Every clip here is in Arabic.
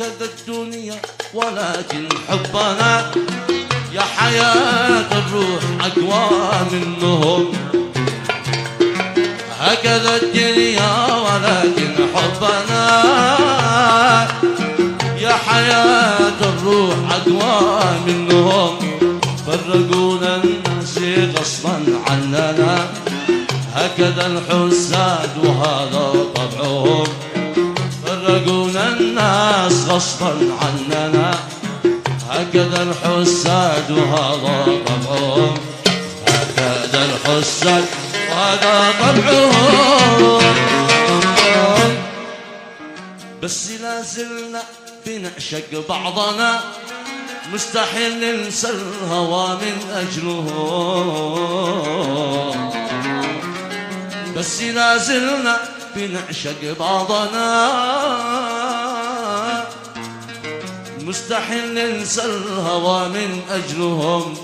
هكذا الدنيا ولكن حبنا يا حياة الروح أقوى منهم. هكذا الدنيا ولكن حبنا يا حياة الروح أقوى منهم. فرقونا الناس غصبا عننا هكذا الحساد وهذا طبعهم. فرقونا الناس غصبا عننا هكذا الحساد وهذا طبعهم. هكذا الحساد وهذا طبعهم. بس لازلنا بنعشق بعضنا مستحيل ننسى الهوى من أجلهم. بس لازلنا بنعشق بعضنا مستحيل ننسى الهوى من أجلهم.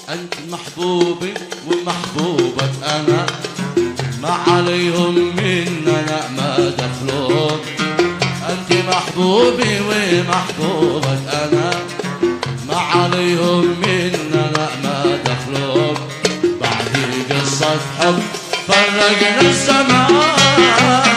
أنت محبوبي ومحبوبك أنا ما عليهم مننا ما دخلهم. أنت محبوبي ومحبوبك أنا ما عليهم مننا ما دخلهم. بعد قصة حب فرقنا الزمان